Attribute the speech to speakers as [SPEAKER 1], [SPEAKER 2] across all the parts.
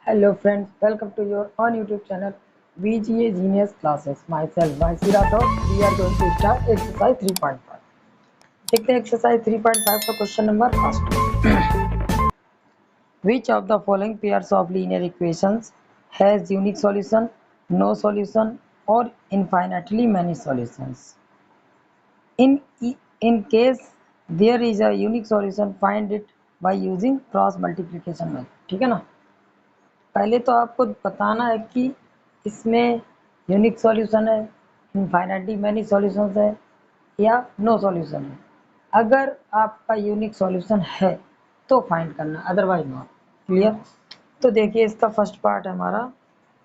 [SPEAKER 1] Hello friends, welcome to your on YouTube channel VGA Genius Classes. Myself Vaisi Rathod. We are going to start exercise 3.5. देखते हैं exercise 3.5 का question number first. Which of the following pairs of linear equations has unique solution, no solution, or infinitely many solutions? In case there is a unique solution, find it by using cross multiplication method. ठीक है ना? पहले तो आपको बताना है कि इसमें यूनिक सॉल्यूशन है, इनफाइनाइटली मैनी सॉल्यूशंस है या नो सॉल्यूशन है। अगर आपका यूनिक सॉल्यूशन है तो फाइंड करना, अदरवाइज नॉट। क्लियर? तो देखिए इसका फर्स्ट पार्ट है हमारा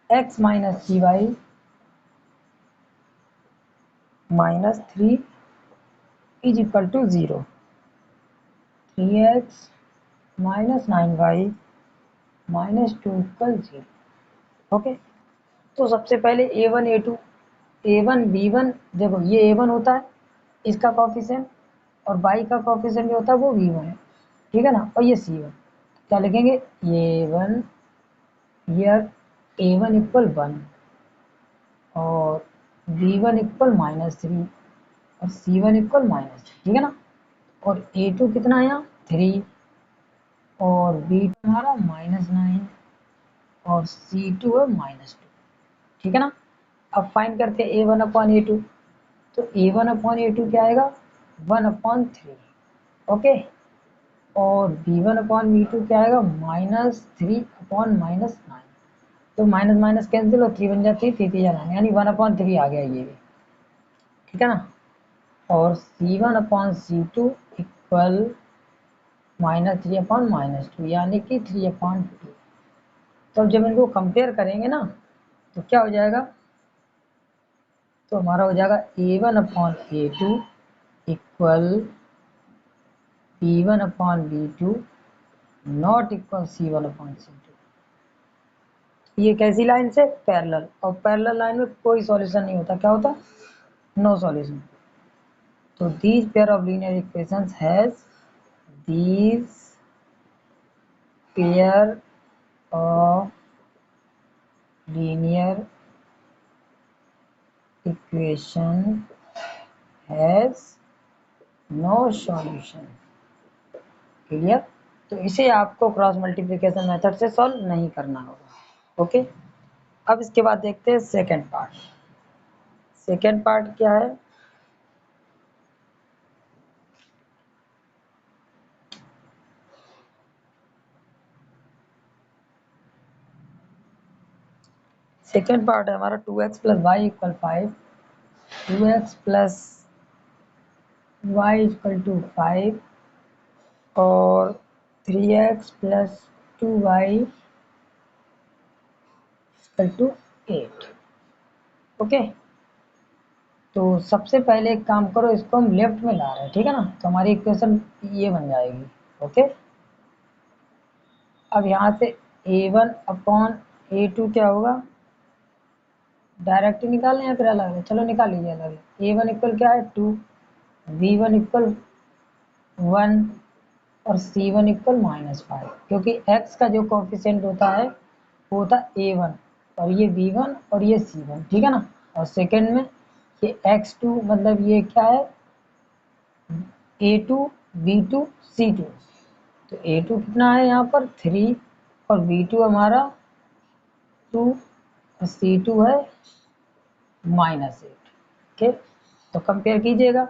[SPEAKER 1] x minus c y minus 3 is equal to 0, 3x minus 9y minus 2 equal 0। Okay, तो सबसे पहले a1 a2 a1 b1, देखो ये a1 होता है इसका कॉफिशिएंट, और y का कॉफिशिएंट जो होता है वो b1 है, ठीक है ना। और ये c1, क्या लिखेंगे? ये a1, हियर a1 इक्वल 1 और b1 इक्वल -3 और c1 इक्वल -3, ठीक है ना। और a2 कितना है यहाँ? 3 और b2 हमारा -9 और c2 है -2, ठीक है ना। अब फाइंड करते हैं a1 अपॉन a2, तो a1 अपॉन a2 क्या आएगा? 1/3। ओके, और b1 अपॉन b2 क्या आएगा? -3 अपॉन -9। तो माइनस माइनस कैंसिल और 3 बन जाती है, 3 यानी 1/3 आ गया ये भी, ठीक है ना। और c1 upon c2 equal -3 upon -2 यानी कि 3/2। तो जब इनको कंपेयर करेंगे ना तो क्या हो जाएगा? तो हमारा हो जाएगा a1 upon a2 equal b1 upon b2 not equal c1 upon c2। ये कैसी लाइन से? पैरेलल, और पैरेलल लाइन में कोई सॉल्यूशन नहीं होता, क्या होता? No solution. तो these pair of linear equations has these pair of linear equation has no solution। Clear? तो इसे आपको क्रॉस मल्टीप्लिकेशन मेथड से सॉल्व नहीं करना होगा। ओके, अब इसके बाद देखते हैं सेकेंड पार्ट। सेकेंड पार्ट क्या है? सेकेंड पार्ट है हमारा 2x plus y equal 5, 2x plus y equal to 5 और 3x plus 2y equal to 8। Okay, तो सबसे पहले एक काम करो, इसको हम लेफ्ट में ला रहे हैं, ठीक है ना। तो हमारी इक्वेशन ये बन जाएगी। ओके, अब यहाँ से a1 अपॉन a2 क्या होगा? डायरेक्ट ही निकालना है या फिर अलग है? चलो निकाल लीजिए अलग। a1 इक्वल क्या है? 2, b1 इक्वल 1 और c1 इक्वल -5, क्योंकि x का जो कोफिशिएंट होता है वो होता है a1 और ये b1 और ये c1, ठीक है ना। और सेकेंड में ये x2, मतलब ये क्या है? a2 b2 c2। तो a2 कितना है यहाँ पर? 3 और b2 हमारा 2 और c2 है -8। ओके, तो कंपेयर कीजिएगा।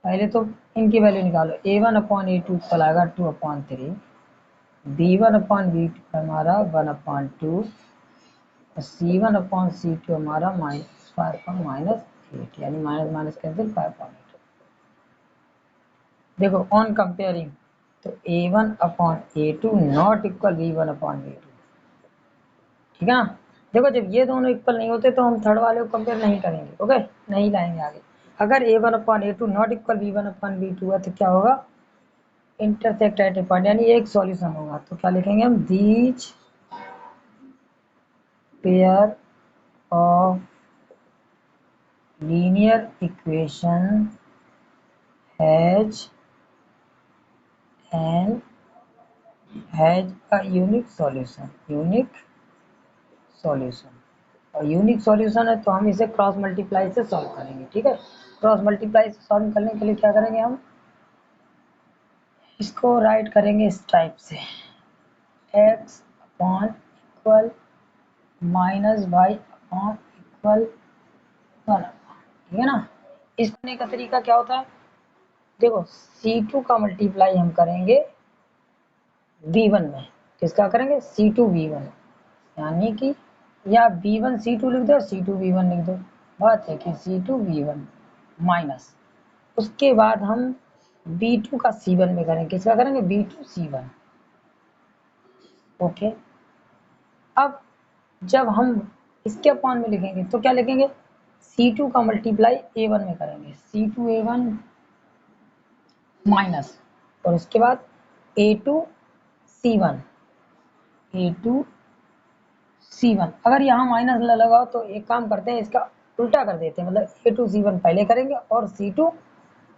[SPEAKER 1] पहले तो इनकी वैल्यू निकालो। a1 अपॉन a2 इक्वल आएगा 2/3, b1 अपॉन b2 हमारा 1/2 और c1 अपॉन c2 हमारा -5/8, यानी माइनस माइनस कैंसिल 5/8। देखो ऑन कंपेयरिंग, तो a1 upon a2 not equal b1 upon b2, ठीक है ना। देखो जब ये दोनों इक्वल नहीं होते तो हम थर्ड वाले को कंपेयर नहीं करेंगे। ओके, नहीं लाएंगे आगे। अगर a1 upon a2 not equal b1 upon b2 है तो क्या होगा? इंटरसेक्ट एट ए पॉइंट, यानी एक सॉल्यूशन होगा। तो क्या लिखेंगे हम? These pair of linear equation has an has a unique solution, unique solution. और यूनिक सॉल्यूशन है तो हम इसे क्रॉस मल्टीप्लाई से सॉल्व करेंगे, ठीक है। क्रॉस मल्टीप्लाई से सॉल्व करने के लिए क्या करेंगे, हम इसको राइट करेंगे इस टाइप से, x upon equal minus y upon equal 1, ठीक है ना। इस करने का तरीका क्या होता है, देखो C2 का मल्टीप्लाई हम करेंगे V1 में, किसका करेंगे, C2 V1, यानी कि या V1 C2 लिख दो, C2 V1 लिख दो, बात है कि C2 V1 माइनस, उसके बाद हम B2 का C1 में करेंगे, किसका करेंगे, B2 C1। ओके, अब जब हम इसके अपॉन में लिखेंगे तो क्या लिखेंगे, C2 का मल्टीप्लाई A1 में करेंगे, C2 A1 माइनस, और उसके बाद A2 C1, A2 C1। अगर यहाँ माइनस न लगाओ तो एक काम करते हैं, इसका उल्टा कर देते हैं, मतलब A2 C1 पहले करेंगे और C2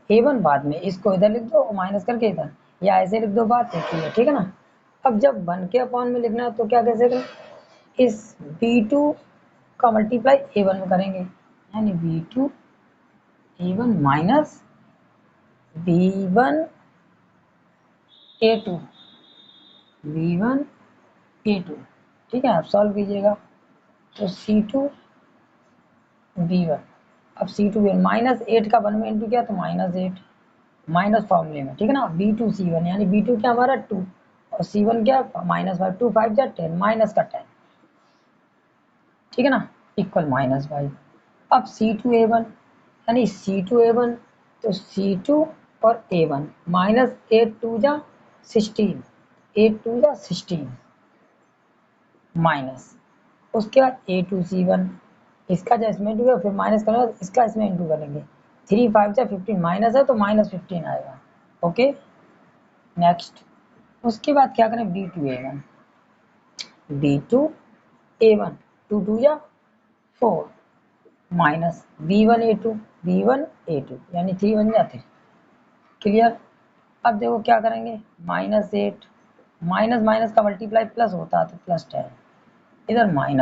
[SPEAKER 1] A1 बाद में, इसको इधर लिख दो माइनस करके इधर, या ऐसे लिख दो, बात है, ठीक है ना। अब जब 1 के अपॉन में लिखना है तो क्या कैसे करें, इस B2 का मल्टीप्लाई A1 में करेंगे, यानी B2 A1 minus B1 A2, B1 A2, ठीक है। आप सॉल्व कीजिएगा तो C2 B1, अब C2 B1 माइनस 8 का 1 में इंटू किया तो -8, माइनस फॉर्मूले में, ठीक है ना। B2 C1, यानी B2 क्या हमारा 2 और C1 क्या -5, 2 5 जा 10, माइनस का 10, ठीक है ना, इक्वल -5। अब C2 A1, यानी C2 A1, तो C2 और A1 माइनस 8 2 जा 16, 8 2 जा 16 माइनस, उसके बाद A2 C1, इसका जो इसमें इंटू फिर माइनस करेंगे, इसका इसमें इंटू करेंगे, 3 5 जा 15, माइनस है तो -15 आएगा। ओके, नेक्स्ट, उसके बाद क्या करें, B2 A1, B2 A1 2 2 या 4 minus B1 A2, B1 A2, यानी 3 बन जाते, क्लियर। अब देखो क्या करेंगे, -8, माइनस माइनस का मल्टीप्लाई प्लस होता है तो +10, इधर -y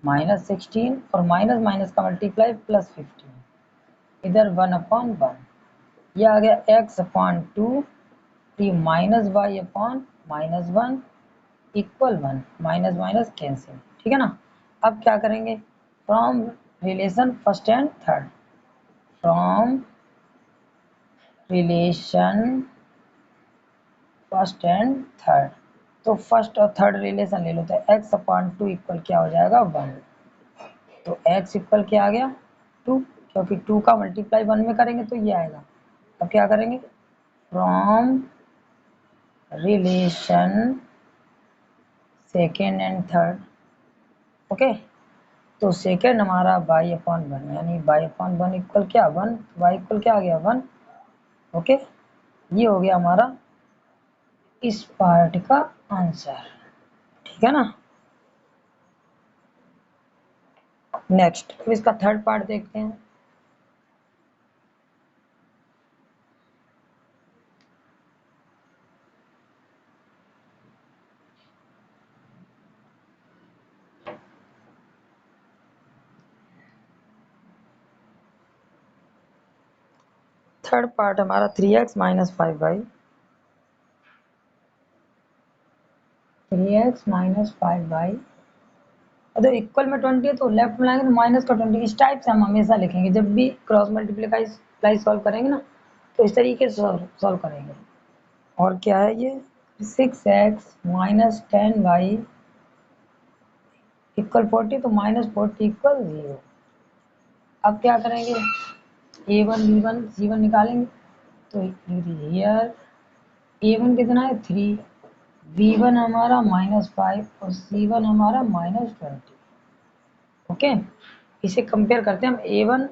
[SPEAKER 1] -16, और माइनस माइनस का मल्टीप्लाई +15, इधर 1/1, यह आ गया x/2, तो -y/-1 equal 1, minus minus cancel, ठीक है ना। अब क्या करेंगे, from relation first and third, from relation first and third, तो फर्स्ट और थर्ड रिलेशन ले लो, तो x/2 इक्वल क्या हो जाएगा, 1, तो x इक्वल क्या आ गया, 2, क्योंकि 2 का मल्टीप्लाई 1 में करेंगे तो ये आएगा। अब क्या करेंगे, from relation second and third, okay, तो सेकेंड हमारा y/1, यानी y/1 इक्वल क्या 1, y इक्वल क्या आ गया 1। ओके, ये हो गया हमारा इस पार्ट का आंसर, ठीक है ना। नेक्स्ट, अब इसका थर्ड पार्ट देखते हैं। थर्ड पार्ट हमारा 3x - 5y, 3x - 5y, अगर इक्वल में 20 है तो लेफ्ट में लाएंगे तो माइनस का 20, इस टाइप से हम हमेशा लिखेंगे जब भी क्रॉस मल्टीप्लाई सॉल्व करेंगे ना, तो इस तरीके से सॉल्व करेंगे। और क्या है ये, 6x - 10y इक्वल 40, तो -40 इक्वल 0। अब क्या करेंगे, A1 B1 C1 निकालेंगे, तो हियर A1 कितना है 3, B1 हमारा -5 और C1 हमारा -20। ओके, इसे कंपेयर करते हैं हम A1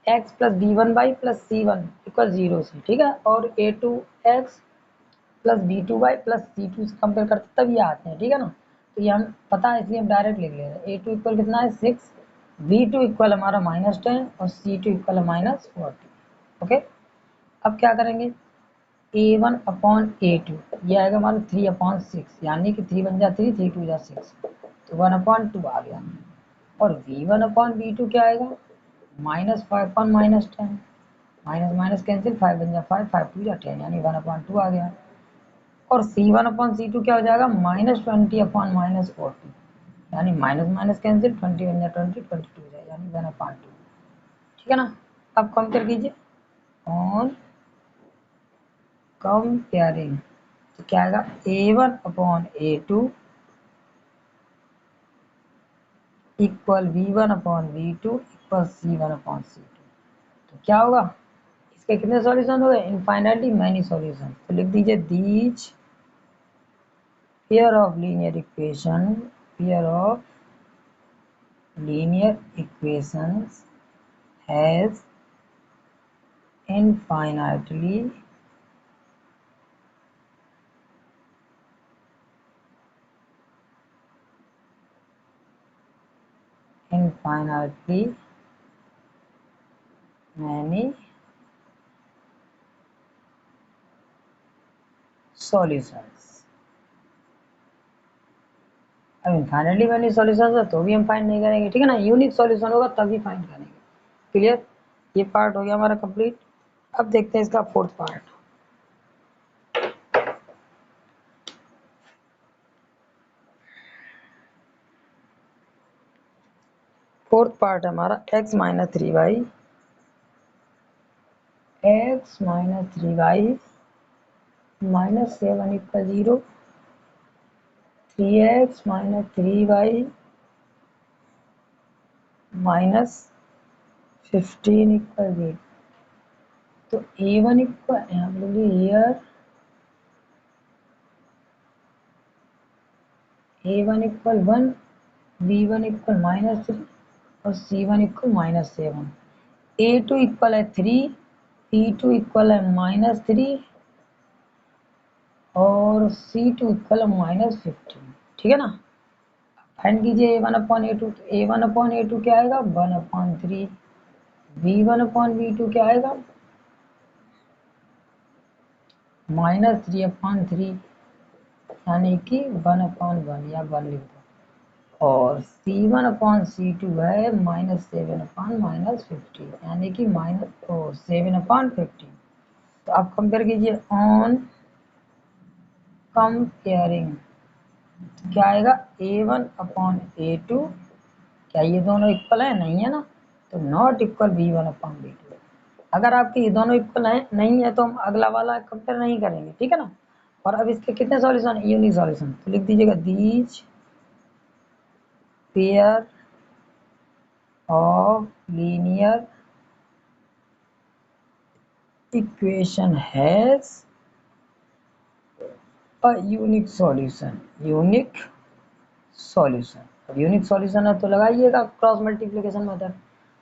[SPEAKER 1] x plus B1y plus C1 equal 0 से, ठीक है, और A2 x plus B2y plus C2 से कंपेयर करते तब ये आते हैं, ठीक है ना। तो ये हम पता है इसलिए हम डायरेक्ट लिख ले रहे हैं, A2 इक्वल कितना है 6, B2 इक्वल हमारा -10 और C2 इक्वल -40। ओके, अब क्या करेंगे, A1/A2 ये आएगा हमारा 3/6, यानी कि 3 बन जा 3, 3 2 जा 6, तो 1/2 आ गया। और V1/V2 क्या आएगा, -5/-10, माइनस माइनस कैंसिल, 5 बन जा 5, 5 2 जा 10, यानी 1/2 आ गया। और C1/C2 क्या हो जाएगा, -20/-40, यानी माइनस माइनस कैंसिल, 20 बन जा 20, 22 हो जाएगा, यानी 1/2। ठीक है ना। अब कंपेयर कीजिए ऑन कंपेयरिंग, तो क्या आएगा, A1/A2 equal V1/V2 equal C1/C2। तो क्या होगा, इसके कितने सॉल्यूशन हो गए, इनफाइनाइटली मैनी सॉल्यूशन। तो लिख दीजिए these pair of linear equations has infinitely many solutions। अब इनफाइनाइटली मैनी सॉल्यूशन है तो भी हम फाइंड नहीं करेंगे, ठीक है ना, यूनिक सॉल्यूशन होगा तभी फाइंड करेंगे। क्लियर, ये पार्ट हो गया हमारा कंप्लीट। अब देखते हैं इसका फोर्थ पार्ट। फोर्थ पार्ट है हमारा x - 3y -7 equal 0, 3x - 3y -15 equal 0। तो A1 इक्वल यहाँ पे here A1 equal 1, B1 equal -3 और C1 इक्वल -7। A2 इक्वल है 3, P2 इक्वल है -3 और C2 इक्वल है -15। ठीक है ना। फाइंड कीजिए A1/A2, तो A1/A2 क्या आएगा, 1/3। V1/V2 क्या आएगा, -3/3, यानी कि 1/1 या 1 लिख दो। और C1/C2 है -7/-15, यानी कि -7/15। तो आप कंपेयर कीजिए ऑन कंपेयरिंग, क्या आएगा, A1/A2, क्या ये दोनों इक्वल है, नहीं है ना, तो नॉट इक्वल V1/V2। अगर आपके ये दोनों इक्वल है नहीं है तो हम अगला वाला कंपेयर नहीं करेंगे, ठीक है ना। और अब इसके कितने सॉल्यूशन, यूनिक सॉल्यूशन, तो लिख दीजिएगा these pair of linear equation has a unique solution. Unique solution, अब यूनिक सॉल्यूशन है तो लगाइएगा क्रॉस मल्टीप्लिकेशन मेथड।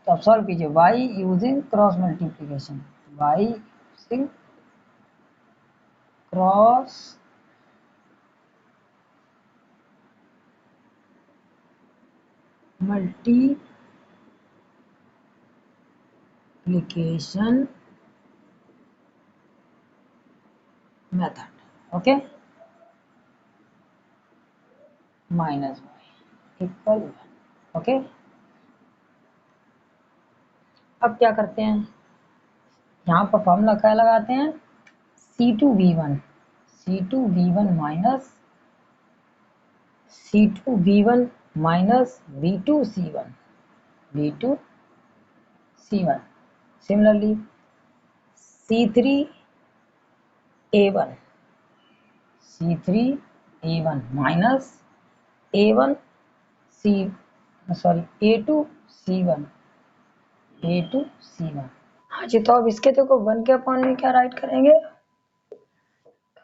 [SPEAKER 1] तो आप सॉल्व कीजिए y using cross multiplication, y using cross multiplication method, okay, -y equal 1, okay. अब क्या करते हैं, यहाँ पर फॉर्मूला क्या लगाते हैं, C2V1 minus C2V1 minus V2C1 similarly C3A1 minus A2C1। हाँ जी, तो अब इसके देखो 1 के अपॉन में क्या राइट करेंगे,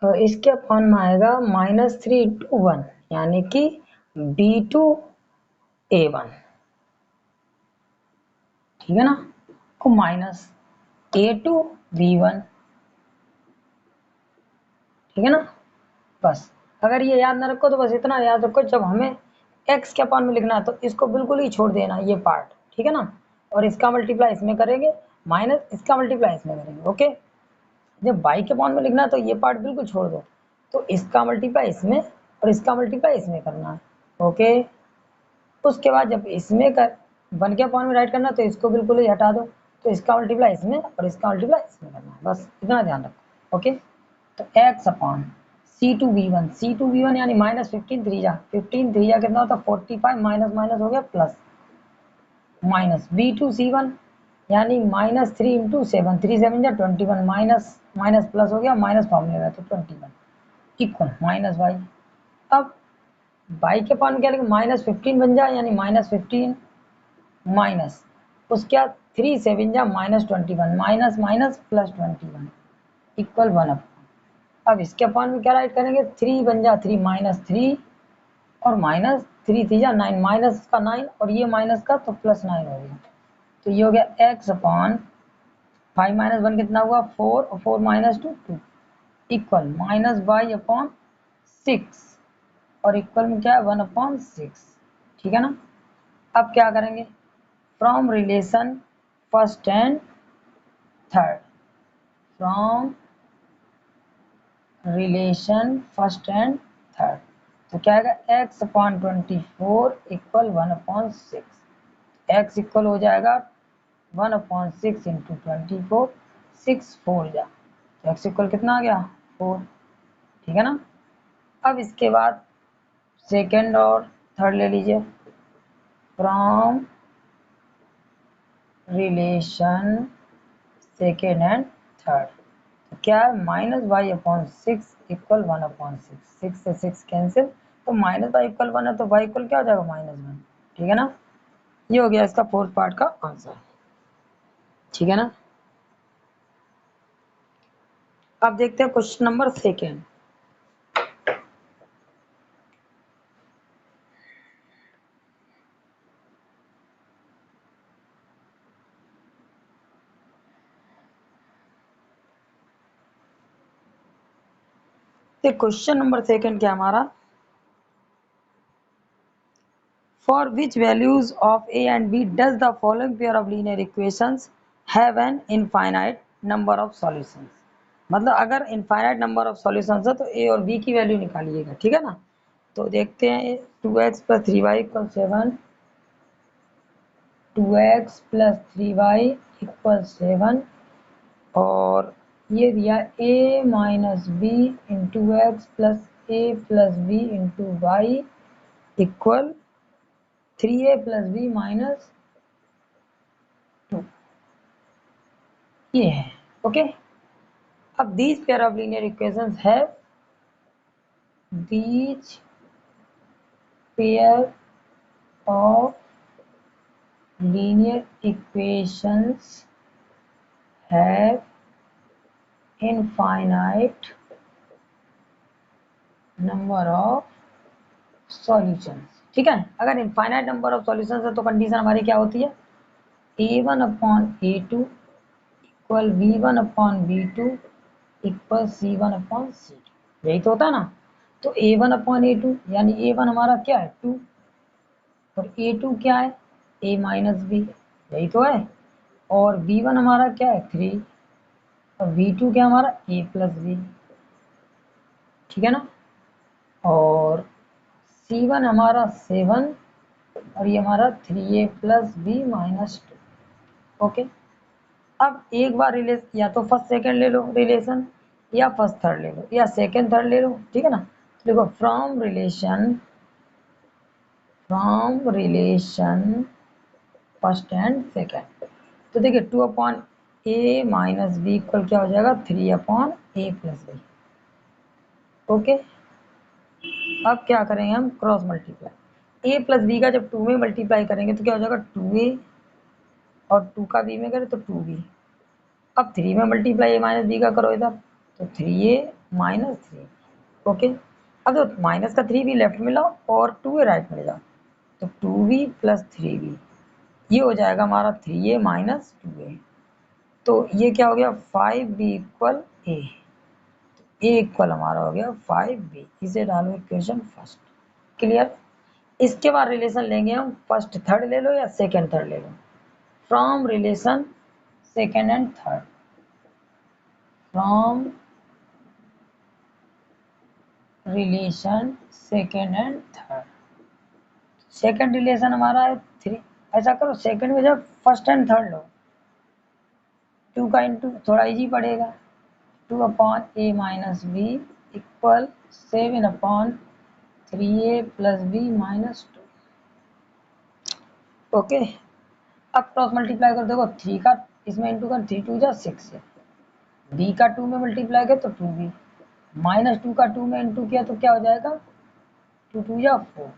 [SPEAKER 1] तो इसके अपॉन में आएगा -3 यानी कि B2A1, ठीक है ना, को माइनस A2V1, ठीक है ना। बस अगर ये याद ना रखो तो बस इतना याद रखो, जब हमें x के अपॉन में लिखना है तो इसको बिल्कुल ही छोड़ देना ये पार्ट, ठीक है ना, और इसका मल्टीप्लाई इसमें करेंगे, माइनस इसका मल्टीप्लाई इसमें करेंगे, ओके। जब बाई के पावर में लिखना है तो ये पार्ट बिल्कुल छोड़ दो, तो इसका मल्टीप्लाई इसमें और इसका मल्टीप्लाई इसमें करना है। ओके, उसके बाद जब इसमें कर 1 के पावर में राइट करना तो इसको बिल्कुल ही हटा दो, तो इसका मल्टीप्लाई इसमें और इसका मल्टीप्लाई इसमें करना है, बस इतना ध्यान रखो। ओके, तो x अपॉन C2V1, C2V1 यानी -15 3 जा कितना होता है 45, माइनस माइनस हो गया प्लस, माइनस V2C1 यानी -3 इंटू 7, 3 7 जा 21, माइनस माइनस प्लस हो गया, माइनस फॉर्मूले में तो 21 इक्वल माइनस वाई। अब वाई के पावर में क्या लिखें -15 बन जाए यानी -15 माइनस उसके बाद 3 7 जा -21, माइनस माइनस प्लस 21 इक्वल 1। अब इसके पावर में क्या राइट करेंगे 3 बन जा 3 -3 और माइनस 3 3 जा 9, माइनस का 9 और ये माइनस का तो प्लस 9 हो गया, तो ये हो गया x अपॉन 5 माइनस 1 कितना हुआ 4 और 4 minus 2 2 equal minus y upon 6 और इक्वल में क्या है 1 अपॉन 6। ठीक है ना। अब क्या करेंगे from relation first and third, from relation first and third, तो क्या आएगा x upon 24 equal 1 upon 6, x equal हो जाएगा 1 अपॉन 6 इंटू 24, 6 4 जा, तो x इक्वल कितना आ गया 4। ठीक है ना। अब इसके बाद सेकेंड और थर्ड ले लीजिए, from relation second and third, तो क्या है -y अपॉन 6 इक्वल 1 अपॉन 6, 6 से 6 कैंसिल, तो -y इक्वल 1 है तो y इक्वल क्या हो जाएगा -1। ठीक है ना। ये हो गया इसका फोर्थ पार्ट का आंसर। ठीक है ना। अब देखते हैं question number second. Question number second क्या हमारा, for which values of a and b does the following pair of linear equations have an infinite number of solutions। मतलब अगर इनफाइनाइट नंबर ऑफ सॉल्यूशंस है तो a और b की value निकालिएगा। ठीक है ना। तो देखते हैं 2x + 3y = 7, 2x + 3y = 7 और ये दिया a - b into x plus a + b into y equal 3a + b - 2, ये है। ओके, अब these pair of linear equations have these pair of linear equations have infinite number of solutions। ठीक है, अगर infinite number of solutions है तो condition हमारी क्या होती है a1 upon a2 equal b1 upon b2 equal c1 upon c2, यही तो होता है ना। तो a1 अपॉन a2 यानी a1 हमारा क्या है 2 और a2 क्या है a - b, यही तो है, और b1 हमारा क्या है 3 और b2 क्या हमारा a + b। ठीक है ना। और c1 हमारा 7 और ये हमारा 3a + b - 2। ओके, अब एक बार रिलेशन या तो फर्स्ट सेकंड ले लो रिलेशन या फर्स्ट थर्ड ले लो या सेकंड थर्ड ले लो। ठीक है ना। तो देखो from relation first and second, तो देखिए 2 अपॉन a - b इक्वल क्या हो जाएगा 3 अपॉन a + b। ओके, अब क्या करेंगे हम क्रॉस मल्टीप्लाई, a + b का जब 2 में मल्टीप्लाई करेंगे तो क्या हो जाएगा 2a और 2 का b में करें तो 2b। अब 3 में मल्टीप्लाई a - b का करो इधर तो 3a - 3। ओके, अब तो माइनस का 3b लेफ्ट में लाओ और 2a राइट में ले जाओ तो 2b + 3b, ये हो जाएगा हमारा 3a - 2a। तो ये क्या हो गया 5b equal a, a equal हमारा हो गया 5b, इसे डालो इक्वेशन फर्स्ट। क्लियर। इसके बाद रिलेशन लेंगे हम फर्स्ट थर्ड ले लो या सेकंड थर्ड ले लो, from relation second and third, from relation second and third. Second relation हमारा है 3, ऐसा करो सेकेंड में जब फर्स्ट एंड थर्ड लो, 2 का इंटू थोड़ा इजी पड़ेगा, 2 upon a minus b equal 7 upon 3a plus b minus 2। Okay, अब क्रॉस मल्टीप्लाई कर देखो, 3 का इसमें इंटू कर, 3 2 जा 6 है, बी का 2 में मल्टीप्लाई कर तो 2b, माइनस 2 का 2 में इंटू किया तो क्या हो जाएगा, 2 2 जा 4,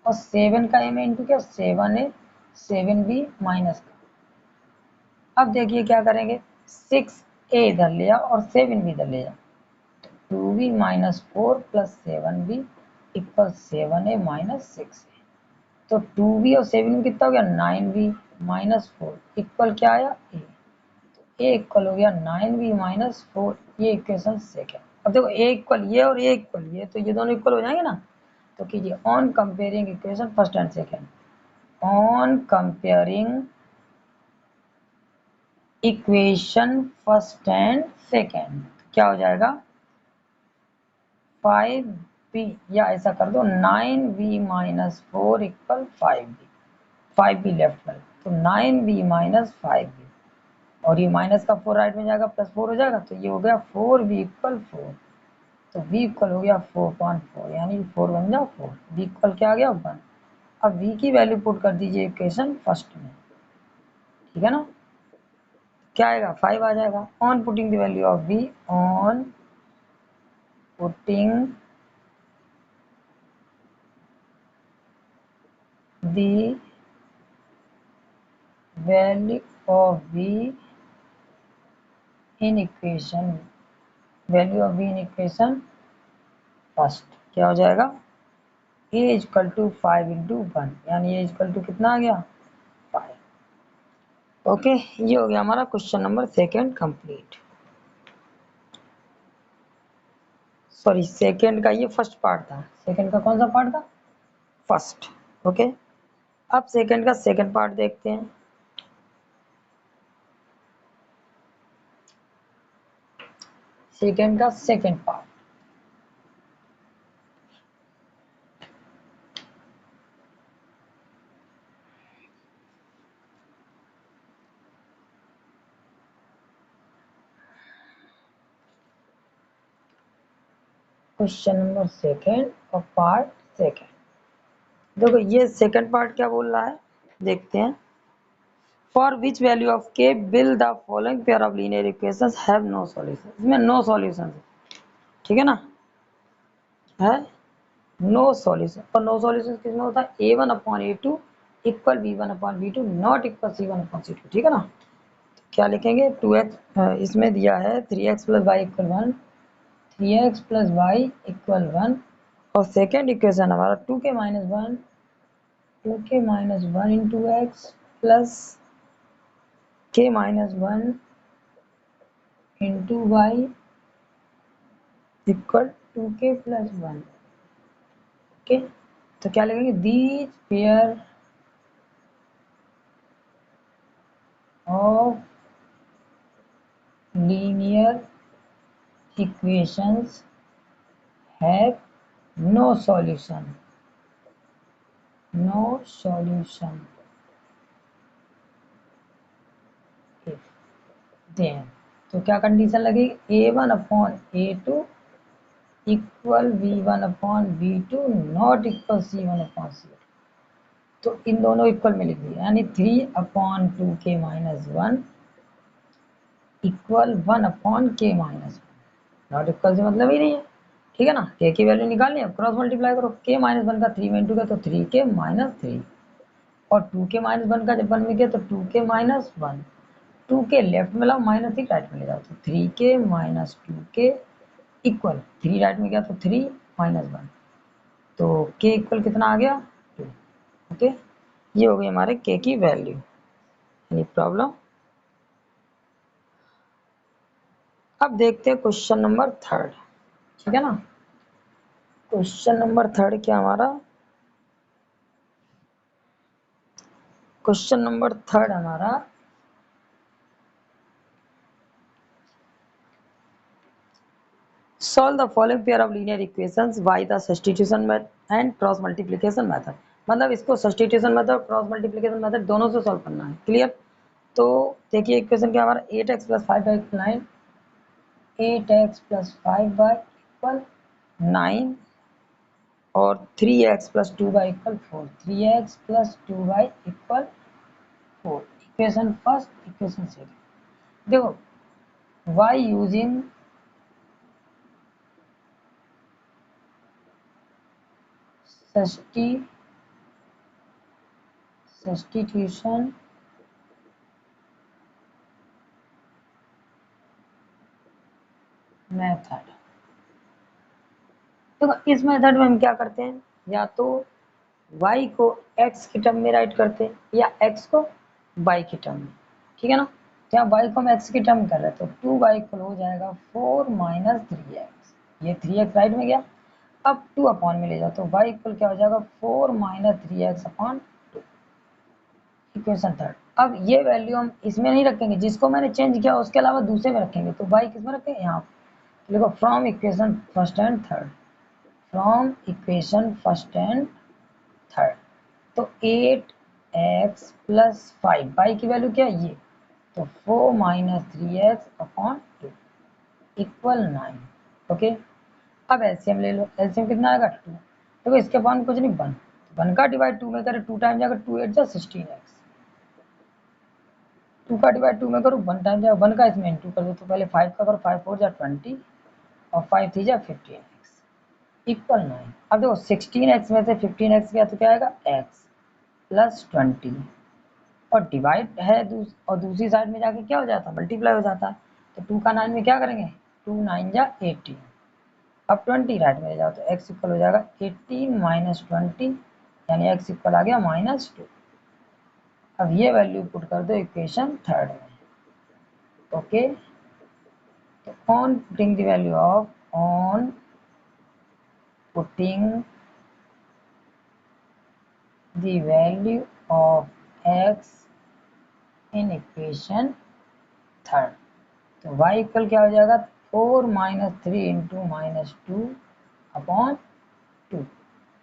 [SPEAKER 1] और 7 का ए में इंटू किया 7a 7b माइनस का। अब देखिए क्या करेंगे, 6a इधर ले जाओ और 7 भी इधर ले जाओ, 2b minus 4 plus 7b equal 7a minus 6a। तो 2b और 7b कितना हो गया, 9b माइनस 4 इक्वल क्या आया, a। तो a इक्वल हो गया 9b माइनस 4, ये इक्वेशन सेकेंड। अब देखो a इक्वल ये और a इक्वल ये, तो ये दोनों इक्वल हो जाएंगे ना। तो कीजिए on comparing equation first and second, on comparing equation first and second क्या हो जाएगा, 5b, या ऐसा कर दो 9b minus 4 equal 5b, 5b left में, तो 9b माइनस 5b, और ये माइनस का 4 राइट में जाएगा प्लस 4 हो जाएगा, तो ये हो गया 4b इक्वल 4। तो b इक्वल हो गया 4.4, यानी 4 बन जाओ 4, b इक्वल क्या आ गया 1। अब v की वैल्यू पुट कर दीजिए इक्वेशन फर्स्ट में, ठीक है ना, क्या आएगा 5 आ जाएगा। On putting the value of v, on putting the value of v in equation, value of v in equation first क्या हो जाएगा, a इक्वल टू 5 इंटू 1, यानी a इक्वल टू कितना आ गया 5। ओके, ये हो गया हमारा question number second complete. Sorry, second का ये फर्स्ट पार्ट था, सेकेंड का कौन सा पार्ट था, फर्स्ट। ओके, अब सेकेंड का सेकेंड पार्ट देखते हैं। सेकेंड का second part, question number second और पार्ट सेकेंड। देखो ये सेकेंड पार्ट क्या बोल रहा है, देखते हैं। For which value of k will the following pair of linear equations have no solution, इसमें नो सॉल्यूशन है, ठीक है ना, है नो सॉल्यूशन। और नो सॉल्यूशन किसमें होता है, a1 upon a2 equal b1 upon b2 not equal c1 upon c2, ठीक है ना। तो क्या लिखेंगे, 2x, इसमें दिया है 3x plus y equal 1, 3x plus y equal 1, और सेकेंड इक्वेशन हमारा 2k minus 1, 2k minus 1 into x plus k minus 1 into y equal 2k plus 1। Okay, तो क्या लिखेंगे, these pair of linear equations have no solution, no solution if then. तो क्या condition लगेगी, a1 upon a2 equal v1 upon v2 not equal c1 upon c2। तो इन दोनों equal में लिख दिया, यानी 3 upon 2k minus 1 equal 1 upon k minus 1, not equal से मतलब ही नहीं है, ठीक है ना। k की वैल्यू निकालनी है, क्रॉस मल्टीप्लाई करो, k माइनस 1 का 3 में इंटू का तो 3k माइनस 3, और 2k माइनस 1 का जब 1 में किया तो 2k माइनस 1, 2k लेफ्ट में लाओ माइनस 3 राइट में ले जाओ, तो 3k minus 2k equal 3 right में गया तो 3 माइनस 1, तो k इक्वल कितना आ गया 2। ओके, ये हो गई हमारे k की वैल्यू, यानी प्रॉब्लम। अब देखते हैं क्वेश्चन नंबर थर्ड, ठीक है ना। क्वेश्चन नंबर थर्ड क्या हमारा, क्वेश्चन नंबर थर्ड हमारा solve the following pair of linear equations by the substitution method and cross multiplication method. मतलब इसको substitution method cross multiplication method दोनों से सॉल्व करना है। क्लियर? तो देखिए इक्वेशन क्या हमारा 8x प्लस 5/9, 8x प्लस 5/9 और 3x plus 2/4, 3x plus 2/4। Equation first, equation second. देखो y यूजिंग सब्स्टिट्यूशन मेथड। देखो इस मेथड में हम क्या करते हैं, या तो y को x की टर्म में राइट करते हैं या x को y की टर्म में। ठीक है ना? तो यहाँ y को हम x की टर्म कर रहे हैं तो 2y इक्वल हो जाएगा 4 माइनस 3x। ये 3x राइट में गया, अब 2 अपॉन में ले जाओ तो y इक्वल क्या हो जाएगा 4 minus 3x upon 2। Equation third. अब ये वैल्यू हम इसमें नहीं रखेंगे, जिसको मैंने चेंज किया उसके अलावा दूसरे में रखेंगे। तो y किस में रखेंगे, यहाँ देखो from equation first and third, from equation first and third. तो 8x प्लस 5 y की वैल्यू क्या है ये, तो 4 minus 3x upon 2 equal 9। Okay, अब एलसीएम ले लो। एलसीएम कितना आएगा 2। देखो इसके अपॉन कुछ नहीं 1, 1 का डिवाइड 2 में करें 2 टाइम जाएगा 2 8 जा 16x, 2 का डिवाइड 2 में करो 1 टाइम जाएगा 1 का इसमें इंटू कर दो। तो पहले 5 का करो, 5 4 जा 20 और 5 3 जा 15x इक्वल 9। अब देखो 16x में से 15x गया तो क्या आएगा x प्लस 20 और डिवाइड है और दूसरी साइड में जाके क्या हो जाता है मल्टीप्लाई हो जाता है। तो 2 का 9 में क्या करेंगे 2 9 जा 18, अब 20 राइट में ले जाओ तो x इक्वल हो जाएगा 18 माइनस 20 यानी x इक्वल आ गया -2। अब ये वैल्यू पुट कर दो इक्वेशन थर्ड में। ओके, तो on putting the value of putting the value of x in equation third, तो y इक्वल क्या हो जाएगा 4 माइनस 3 इंटू -2 अपॉन 2।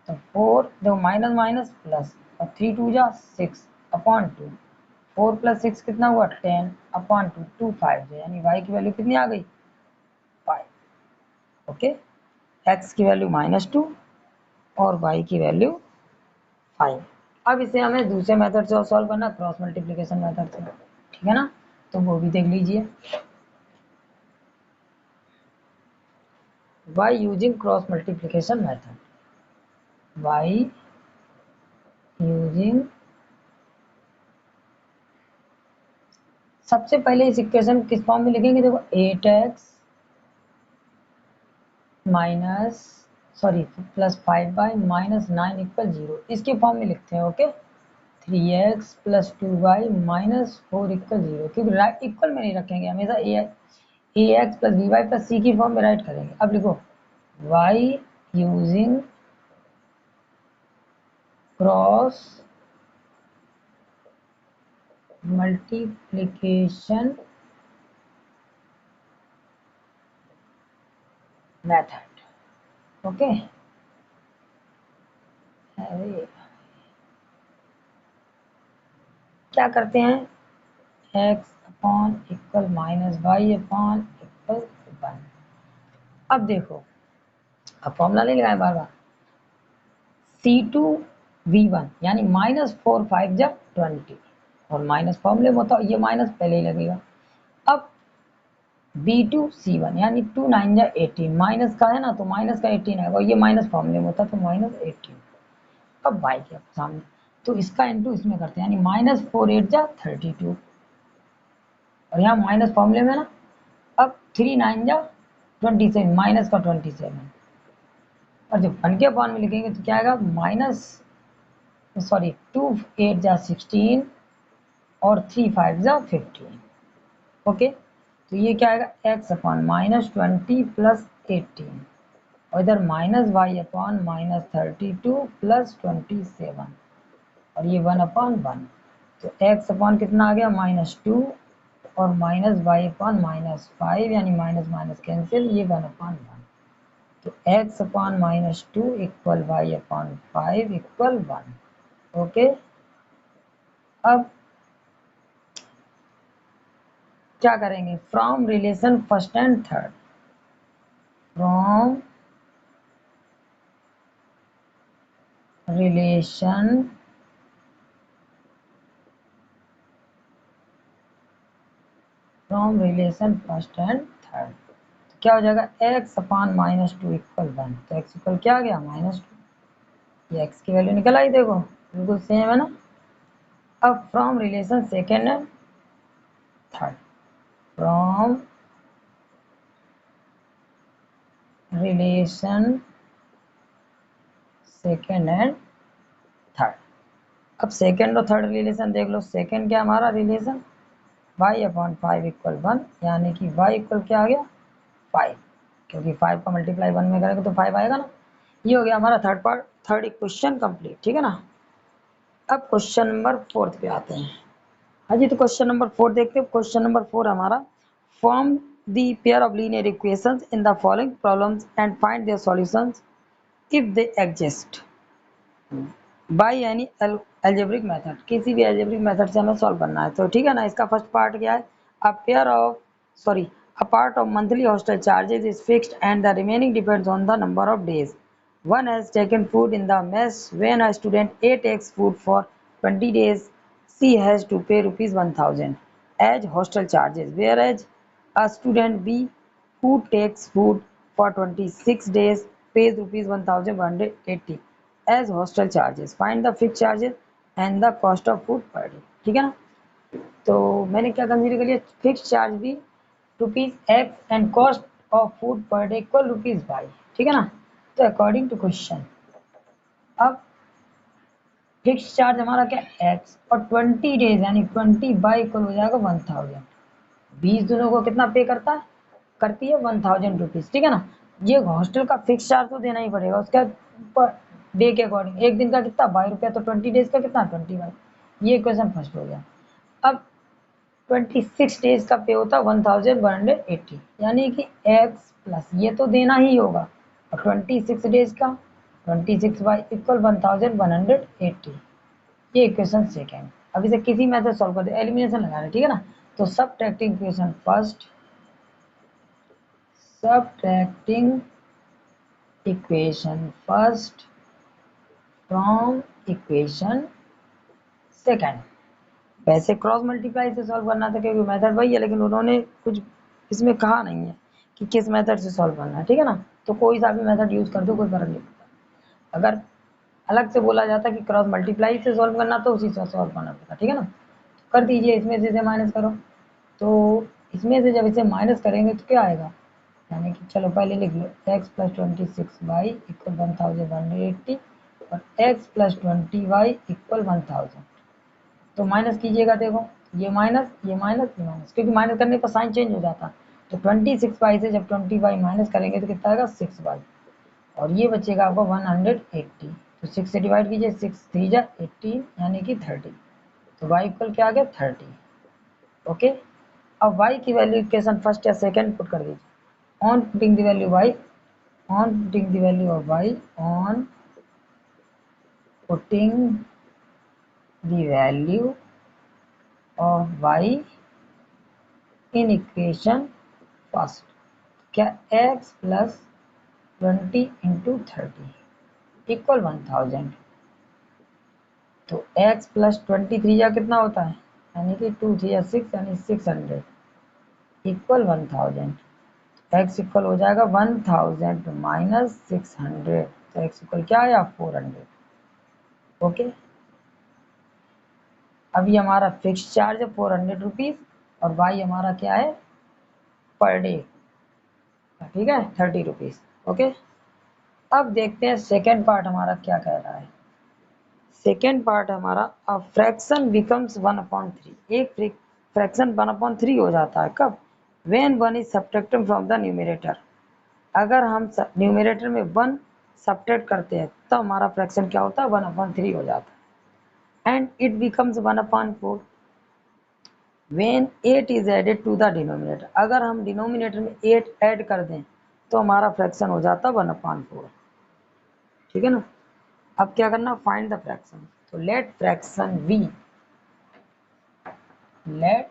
[SPEAKER 1] तो 4 देखो माइनस माइनस प्लस और 3 2 जा 6 अपॉन 2, 4 प्लस 6 कितना हुआ 10 अपॉन 2, 2 5 यानी y की वैल्यू कितनी आ गई 5। ओके, x की वैल्यू -2 और y की वैल्यू 5। अब इसे हमें दूसरे मेथड से सॉल्व करना, क्रॉस मल्टीप्लिकेशन मेथड से। ठीक है ना? तो वो भी देख लीजिए। y using cross multiplication method, y using, सबसे पहले इस इक्वेशन किस फॉर्म में लिखेंगे, देखो 8x minus sorry plus 5/-9 equal 0 इसके फॉर्म में लिखते हैं। Okay, 3x plus 2y minus 4 equal 0, क्योंकि राइट इक्वल में नहीं रखेंगे, हमेशा a x plus b y plus c की फॉर्म में राइट करेंगे। अब लिखो y using cross multiplication method. Okay, अरे क्या करते हैं x upon equal minus y upon equal 1। अब देखो, अब फॉर्मूला नहीं लगाए बार बार, C2V1 यानी -4 5 जा 20 और माइनस फॉर्मूले में होता ये माइनस पहले ही लगेगा। अब B2C1 यानी 2 9 जा 18, माइनस का है ना तो माइनस का 18 आएगा और ये माइनस फॉर्मूले में होता तो -18। अब y के सामने तो इसका इंटू इसमें करते हैं, यानी -4 8 जा 32 और यहाँ माइनस फॉर्मूले में ना। अब 3 9 जा 27, माइनस का 27 और जब 1 के अपॉन में लिखेंगे तो क्या आएगा -2 8 जा 16 और 3 5 जा 15। ओके, तो ये क्या आएगा x अपॉन -20 प्लस 18 और इधर -y अपॉन -32 प्लस 27 और ये 1 अपॉन 1। तो x अपॉन कितना आ गया -2 और -y अपॉन -5 यानी माइनस माइनस कैंसिल, ये 1 अपॉन 1। तो x upon -2 equal y upon 5 equal 1। Okay, अब क्या करेंगे, from relation first and third, from relation first and third, तो क्या हो जाएगा, x अपॉन -2 इक्वल 1। तो x इक्वल क्या आ गया, -2। ये x की वैल्यू निकल आई, देखो बिल्कुल सेम है ना। अब from relation second and third, from relation second and third. अब सेकेंड और थर्ड रिलेशन देख लो। सेकेंड क्या हमारा रिलेशन, y अपॉन 5 इक्वल 1, यानी कि y इक्वल क्या आ गया, 5, क्योंकि 5 का मल्टीप्लाई 1 में करेंगे तो 5 आएगा ना। ये हो गया हमारा third part, third equation complete, ठीक है ना। अब क्वेश्चन नंबर 4 पे आते हैं। हाँ जी, तो क्वेश्चन नंबर 4 देखते हैं। क्वेश्चन नंबर 4 हमारा, form the pair of linear equations in the following problems and find their solutions if they exist by any algebraic method. किसी भी अलजेब्रिक मेथड से हमें सॉल्व करना है, तो ठीक है ना। इसका फर्स्ट पार्ट क्या है, a part of monthly hostel charges is fixed and the remaining depends on the number of days one has taken food in the mess. When a student A takes food for 20 days, she has to pay rupees 1000 as hostel charges, whereas a student B who takes food for 26 days pays rupees 1180 as hostel charges. Find the fixed charges and the cost of food per day। ठीक है ना। तो मैंने क्या consider कर लिया, fix charge भी ₹x and cost of food per day equal ₹5। ठीक है ना। तो अकॉर्डिंग टू क्वेश्चन, अब फिक्स चार्ज हमारा क्या, x, और 20 डेज यानी 20 बाई इक्वल हो जाएगा 1000। 20 दिनों को कितना पे करता है, करती है 1000 रुपीज़। ठीक है ना। ये हॉस्टल का फिक्स चार्ज तो देना ही पड़ेगा, उसका पर डे के अकॉर्डिंग। एक दिन का कितना, ₹22, तो 20 डेज का कितना, 20 बाई। ये क्वेश्चन फर्स्ट हो गया। अब 26 डेज का पे होता 1180, यानी कि x प्लस ये तो देना ही होगा, और 26 डेज का 26 बाई इक्वल 1180। ये इक्वेशन सेकेंड। अब इसे किसी मेथड सॉल्व कर दे, एलिमिनेशन लगा रहे, ठीक है ना। तो subtracting equation first, subtracting equation first from equation second. वैसे क्रॉस मल्टीप्लाई से सॉल्व करना था, क्योंकि मेथड वही है, लेकिन उन्होंने कुछ इसमें कहा नहीं है कि किस मेथड से सॉल्व करना है। ठीक है ना। तो कोई सा भी मेथड यूज कर दो, कोई फर्क नहीं पड़ता। अगर अलग से बोला जाता कि क्रॉस मल्टीप्लाई से सॉल्व करना, तो उसी से सॉल्व करना पड़ता। ठीक है ना। कर दीजिए, इसमें से इसे माइनस करो, तो इसमें से जब इसे माइनस करेंगे तो क्या आएगा, यानी कि चलो पहले लिख लो, x प्लस 26 वाई इक्वल 1180 और x प्लस 20 वाई इक्वल 1000। तो माइनस कीजिएगा, देखो ये माइनस, ये माइनस, ये माइनस, क्योंकि माइनस करने पर साइन चेंज हो जाता। तो 26 वाई से जब 20 वाई माइनस करेंगे तो कितना आएगा, 6 वाई, और ये बचेगा आपको 180। तो 6 से डिवाइड कीजिए, 6 3 जा 18, यानी कि 30। तो y इक्वल क्या आ गया, 30। ओके। अब y की वैल्यू इक्वेशन फर्स्ट या सेकंड पुट कर दीजिए। On putting the value y, on putting the value of y, on putting the value of y in equation first, क्या x प्लस 20 इंटू 30 इक्वल 1000। तो x plus 23 या कितना होता है, यानी कि 2 3 या 6, यानी 600 इक्वल 1000। x इक्वल हो जाएगा 1000 माइनस 600, तो x इक्वल क्या आया, 400। ओके। अभी हमारा फिक्स चार्ज है 400 रुपीज़, और y हमारा क्या है, पर डे, ठीक है, 30 रुपीज़। ओके। अब देखते हैं सेकेंड पार्ट हमारा क्या कह रहा है। सेकेंड पार्ट हमारा, अ फ्रैक्शन बिकम्स 1/3। एक फ्रैक्शन 1/3 हो जाता है कब, when 1 is subtracted from the numerator. अगर हम न्यूमरेटर में 1 सब्ट्रैक्ट करते हैं तो हमारा फ्रैक्शन क्या होता है, 1/3 हो जाता है। And it becomes 1/4 when 8 is added to the denominator. अगर हम डिनोमिनेटर में 8 ऐड कर दें तो हमारा फ्रैक्शन हो जाता 1/4। ठीक है ना। अब क्या करना, फाइंड द फ्रैक्शन। तो let fraction v, let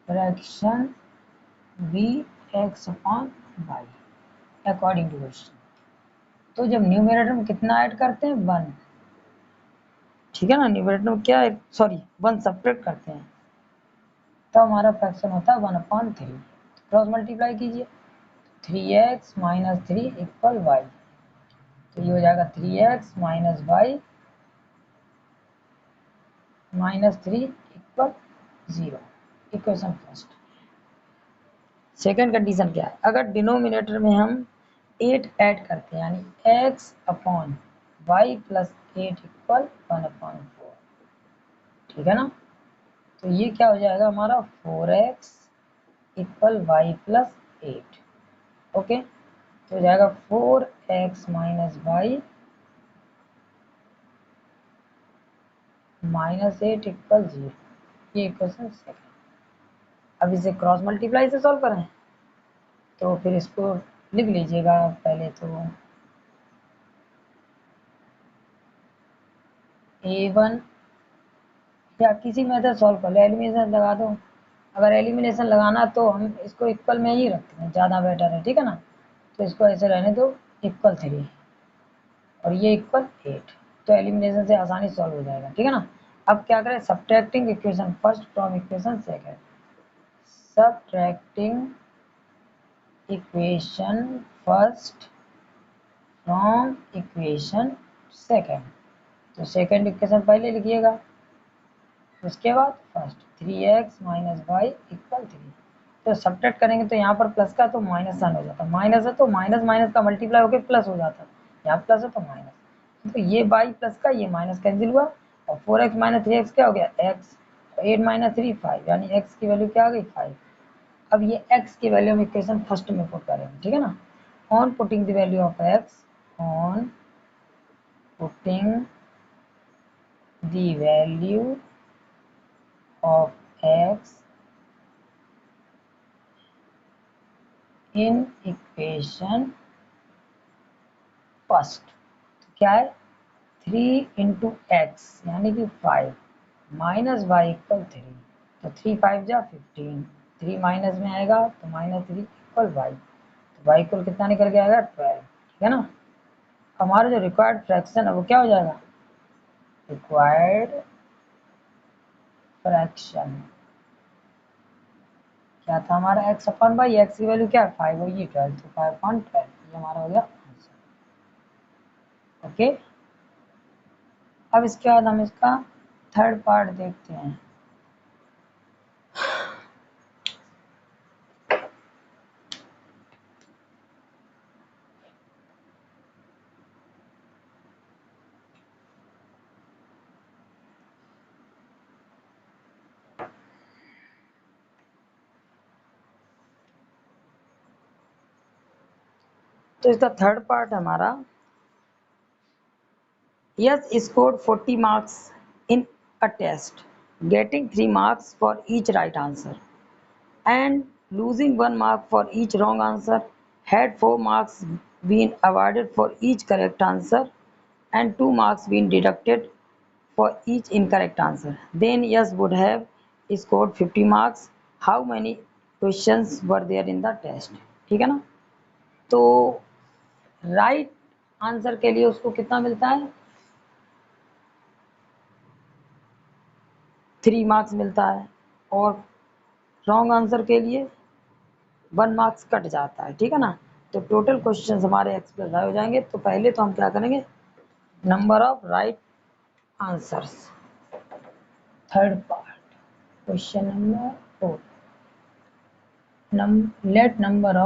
[SPEAKER 1] fraction v x/y according to question. तो जब न्यूमरेटर में कितना ऐड करते हैं, 1। ठीक है ना, न्यूमरेटर में क्या है, सॉरी 1 सब्ट्रैक्ट करते हैं, तो हमारा फ्रैक्शन होता है 1/3। क्रॉस मल्टीप्लाई कीजिए, 3x - 3 = y। तो ये हो जाएगा 3x - y - 3 = 0। Equation first. Second condition क्या है, अगर डिनोमिनेटर में हम 8 ऐड करते हैं, यानी x/y + 8 = 1/4। ठीक है ना। तो ये क्या हो जाएगा हमारा, 4x = y + 8। ओके, तो हो जाएगा 4x - y -8 = 0। ये इक्वेशन सेकेंड। अब इसे क्रॉस मल्टीप्लाई से सॉल्व करें, तो फिर इसको लिख लीजिएगा पहले तो a1, या किसी मेथड सॉल्व कर लो, एलिमिनेशन लगा दो। अगर एलिमिनेशन लगाना तो हम इसको इक्वल में ही रखते हैं, ज़्यादा बेटर है। ठीक है ना, तो इसको ऐसे रहने दो, =3 और ये =8। तो एलिमिनेशन से आसानी सॉल्व हो जाएगा। ठीक है ना। अब क्या करें, subtracting equation first from equation second. Subtracting equation first from equation second. तो सेकेंड इक्वेशन पहले लिखिएगा, उसके बाद फर्स्ट। 3x - y = 3। तो सब्ट्रैक्ट करेंगे तो यहाँ पर प्लस का तो माइनस साइन हो जाता है, माइनस है तो माइनस माइनस का मल्टीप्लाई होकर प्लस हो जाता है, यहाँ प्लस है तो माइनस। तो ये बाई प्लस का ये माइनस कैंसिल हुआ, और 4x - 3x क्या हो गया, x। 8 - 3 5, यानी x की वैल्यू क्या आ गई, 5। अब ये x की वैल्यू हम इक्वेशन फर्स्ट में पुट करेंगे। ठीक है ना। On putting the value of x, on putting the value of x in equation first. तो क्या है, 3 × x यानी कि 5 - y = 3। तो 3 5 जा 15, 3 माइनस में आएगा तो -3 = y। तो y को कितना निकल के आएगा, 12। ठीक है ना। हमारा जो रिक्वायर्ड फ्रैक्शन है वो क्या हो जाएगा, रिक्वायर्ड फ्रैक्शन क्या था हमारा, x/y, x की वैल्यू क्या है, 5 और ये 12, तो 5/12 ये हमारा हो गया आंसर। ओके, अब इसके बाद हम इसका थर्ड पार्ट देखते हैं। तो इसका थर्ड पार्ट हमारा, yes scored 40 marks in a test, getting 3 marks for each right answer and losing 1 mark for each wrong answer. Had 4 marks been awarded for each correct answer and 2 marks been deducted for each incorrect answer, then yes would have scored 50 marks. How many questions were there in the test? ठीक है ना। तो right answer के लिए उसको कितना मिलता है, 3 मार्क्स मिलता है, और रॉन्ग आंसर के लिए 1 मार्क्स कट जाता है। ठीक है ना। तो टोटल क्वेश्चन हमारे x + y हो जाएंगे। तो पहले तो हम क्या करेंगे, number of right answers, third part, question number 4। Let number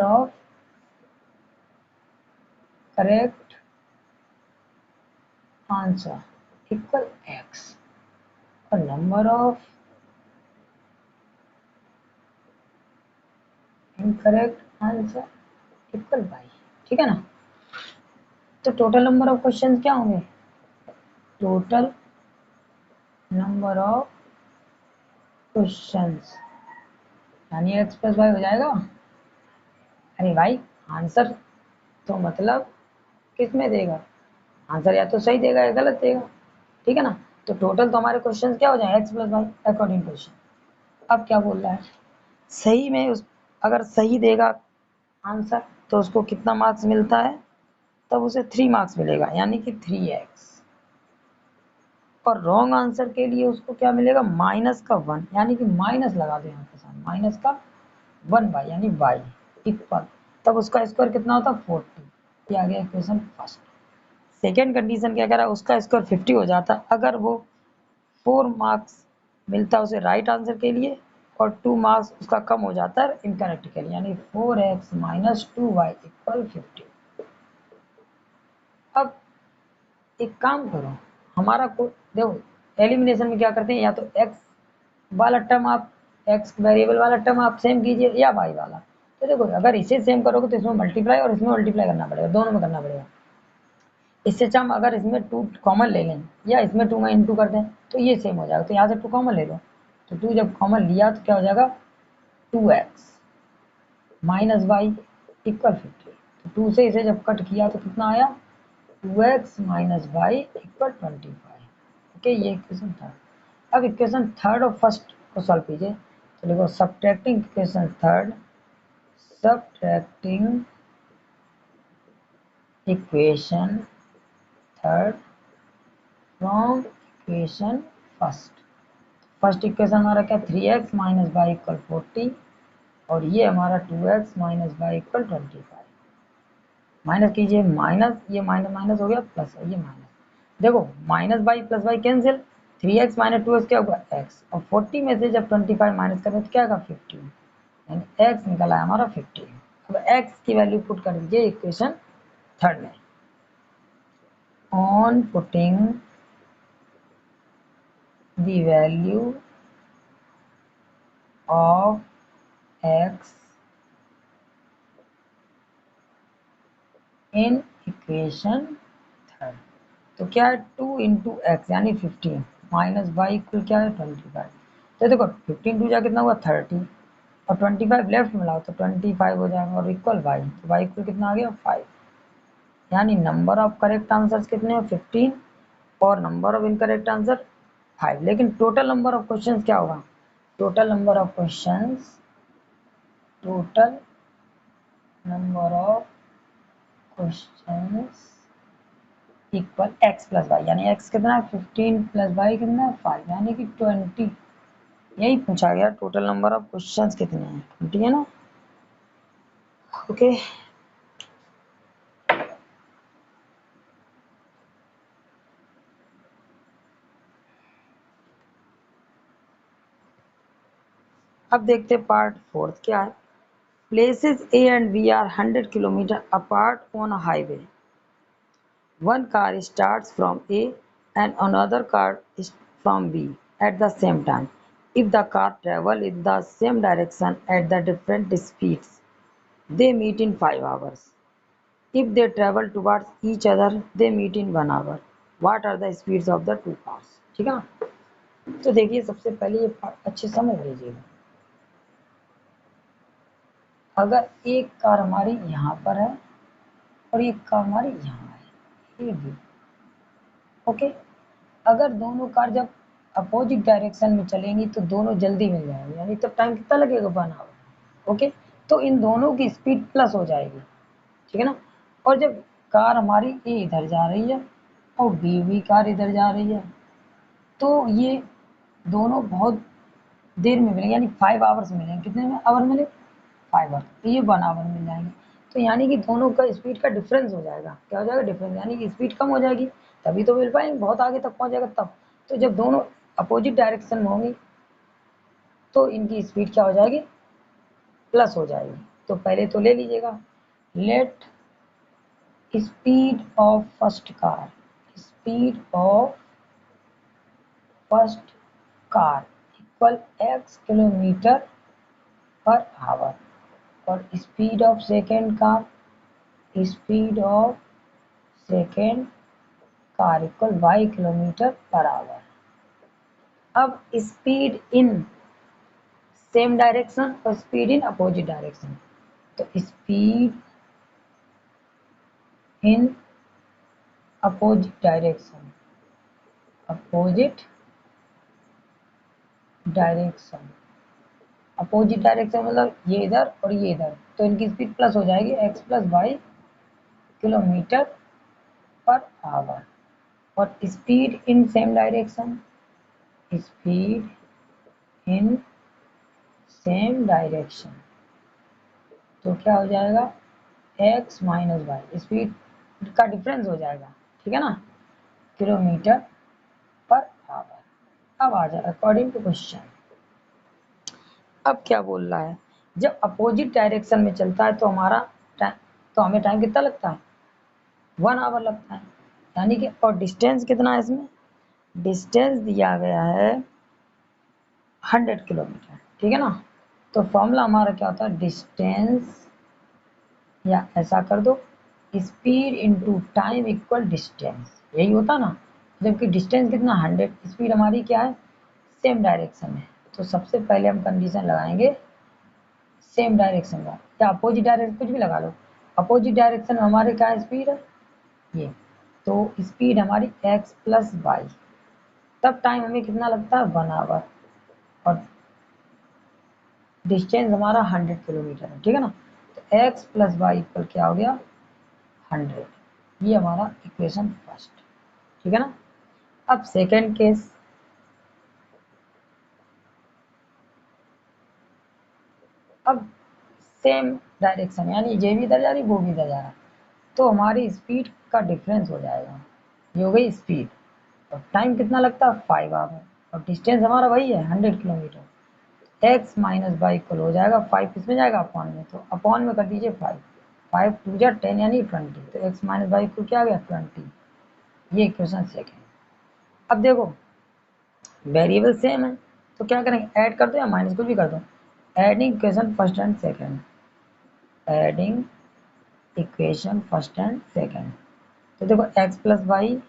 [SPEAKER 1] of correct answer equal x और number of incorrect answer equal y। ठीक है ना। तो टोटल नंबर ऑफ क्वेश्चन क्या होंगे, टोटल नंबर ऑफ क्वेश्चंस यानी एक्स प्लस वाई हो जाएगा। अरे भाई आंसर तो मतलब किस में देगा, आंसर या तो सही देगा या गलत देगा, ठीक है ना। तो टोटल तो हमारे क्वेश्चन क्या हो जाए x plus y according question. अब क्या बोल रहा है, सही में अगर सही देगा आंसर तो उसको कितना मार्क्स मिलता है, तब उसे 3 मार्क्स मिलेगा यानी कि 3x। और रॉन्ग आंसर के लिए उसको क्या मिलेगा, माइनस का 1 यानी कि माइनस लगा दो यहाँ के साथ, माइनस का 1 बाई यानी बाई इक्वल, तब उसका स्क्वायर कितना होता है 40। ये आ गया इक्वेशन फर्स्ट। सेकेंड कंडीशन क्या करा, उसका स्क्वायर 50 हो जाता अगर वो 4 मार्क्स मिलता उसे राइट आंसर के लिए और 2 मार्क्स उसका कम हो जाता है इनकरेक्ट के लिए, यानी 4x माइनस 2y इक्वल 50। अब एक काम करो, हमारा को देखो एलिमिनेशन में क्या करते हैं, या तो x वाला टर्म आप, x वेरिएबल वाला टर्म आप सेम कीजिए या y वाला। तो देखो अगर इसे सेम करोगे तो इसमें मल्टीप्लाई और इसमें मल्टीप्लाई करना पड़ेगा, दोनों में करना पड़ेगा। इससे अच्छा हम अगर इसमें 2 कॉमन ले लें या इसमें 2 में इंटू कर दें तो ये सेम हो जाएगा। तो यहाँ से 2 कॉमन ले लो, तो 2 जब कॉमन लिया तो क्या हो जाएगा 2x माइनस वाई इक्वल 50। तो 2 से इसे जब कट किया तो कितना आया 2x minus Y equal 25। Okay, ये इक्वेशन था। अब इक्वेशन थर्ड और फर्स्ट को सॉल्व कीजिए। तो देखो subtracting equation third, subtracting equation third from equation first. First equation हमारा क्या 3x माइनस वाई इक्वल 40 और ये हमारा 2x minus Y equal 25। Minus कीजिए, माइनस ये माइनस माइनस हो गया प्लस, ये माइनस, देखो minus y plus y cancel, 3x minus 2x क्या होगा x, और 40 में से जब 25 माइनस करें तो क्या होगा 50, यानी x निकला है हमारा 50। अब x की वैल्यू पुट कर दीजिए इक्वेशन थर्ड में। On putting the value of x in equation third, तो क्या है 2 इंटू एक्स यानी 15 माइनस वाई इक्वल क्या है 25। तो देखो 15 टू जा कितना हुआ 30 और 25 लेफ्ट में लाओ तो 25 हो जाएगा और इक्वल वाई, तो वाई इक्वल कितना आ गया 5। यानी नंबर ऑफ करेक्ट आंसर्स कितने हैं 15 और नंबर ऑफ इनकरेक्ट आंसर 5। लेकिन टोटल नंबर ऑफ क्वेश्चंस क्या होगा, total number of questions, total number of questions equal X plus Y, यानी एक्स कितना है 15 प्लस वाई कितना है 5 यानी कि 20। यही पूछा गया टोटल नंबर ऑफ क्वेश्चंस कितने हैं 20 है ना। ओके, अब देखते हैं पार्ट फोर्थ क्या है। Places A and B are 100 kilometre apart on a highway. One car starts from A and another car from B at the same time. If the car travel in the same direction at the different speeds, they meet in 5 hours. If they travel towards each other, they meet in 1 hour. What are the speeds of the two cars? ठीक है ना। तो देखिए सबसे पहले ये अच्छे समझ लीजिएगा, अगर एक कार हमारी यहाँ पर है और एक कार हमारी यहाँ है, ये भी ओके, अगर दोनों कार जब अपोजिट डायरेक्शन में चलेंगी तो दोनों जल्दी मिल जाएंगे, यानी तब टाइम कितना लगेगा 1 आवर। ओके, तो इन दोनों की स्पीड प्लस हो जाएगी, ठीक है ना। और जब कार हमारी ए इधर जा रही है और बी भी कार इधर जा रही है तो ये दोनों बहुत देर में मिलेंगे, यानी 5 आवर्स मिलेंगे। कितने में आवर मिले 5 आवर, तो ये 1 आवर मिल जाएंगे। तो यानी कि दोनों का स्पीड का डिफरेंस हो जाएगा, क्या हो जाएगा डिफरेंस, यानी कि स्पीड कम हो जाएगी तभी तो मिल पाएंगे, बहुत आगे तक पहुंच जाएगा तब। तो जब दोनों अपोजिट डायरेक्शन में होंगी तो इनकी स्पीड क्या हो जाएगी प्लस हो जाएगी। तो पहले तो ले लीजिएगा, let speed of first car, speed of first car equal x kilometre per hour और speed of second car, speed of second car equal y kilometre per hour. अब स्पीड इन सेम डायरेक्शन और speed in opposite direction. तो speed in opposite direction, opposite direction, opposite direction मतलब ये इधर और ये इधर, तो इनकी स्पीड प्लस हो जाएगी x plus y kilometre per hour. और speed in same direction, speed in same direction, तो क्या हो जाएगा x माइनस वाई, स्पीड का डिफरेंस हो जाएगा, ठीक है ना, किलोमीटर पर आवर। अब आ जाए अकॉर्डिंग टू क्वेश्चन। अब क्या बोल रहा है, जब अपोजिट डायरेक्शन में चलता है तो हमारा टाइम, तो हमें टाइम कितना लगता है, 1 आवर लगता है, यानी कि, और डिस्टेंस कितना है इसमें, डिस्टेंस दिया गया है 100 किलोमीटर, ठीक है ना। तो फॉर्मूला हमारा क्या होता है, डिस्टेंस, या ऐसा कर दो speed into time equal distance, यही होता ना, जबकि डिस्टेंस कितना 100, स्पीड हमारी क्या है सेम डायरेक्शन में। तो सबसे पहले हम कंडीशन लगाएंगे सेम डायरेक्शन का, या अपोजिट डायरेक्शन, कुछ भी लगा लो, अपोजिट डायरेक्शन में हमारे क्या स्पीड है ये, तो स्पीड हमारी x प्लस वाई, तब टाइम हमें कितना लगता है 1 आवर, और डिस्टेंस हमारा 100 किलोमीटर है, ठीक है ना। तो x प्लस वाई इक्वल क्या हो गया 100, ये हमारा इक्वेशन फर्स्ट, ठीक है ना। अब सेकेंड केस, अब सेम डायरेक्शन, यानी ये भी इधर जा रही वो भी इधर जा रहा, तो हमारी स्पीड का डिफरेंस हो जाएगा, ये हो गई स्पीड, और टाइम कितना लगता है 5 आवर, और डिस्टेंस हमारा वही है 100 kilometre. x minus Y equal हो जाएगा 5 किसमें जाएगा अपॉन में, तो अपॉन में कर दीजिए 5, 5 टू जा 10 यानी 20, तो x माइनस वाई इक्वल क्या आ गया 20, ये इक्वेशन सेकेंड। अब देखो वेरिएबल सेम है, तो क्या करेंगे, ऐड कर दो या माइनस, कुछ भी कर दो, adding equation first and second, adding equation first and second. तो देखो x प्लस वाई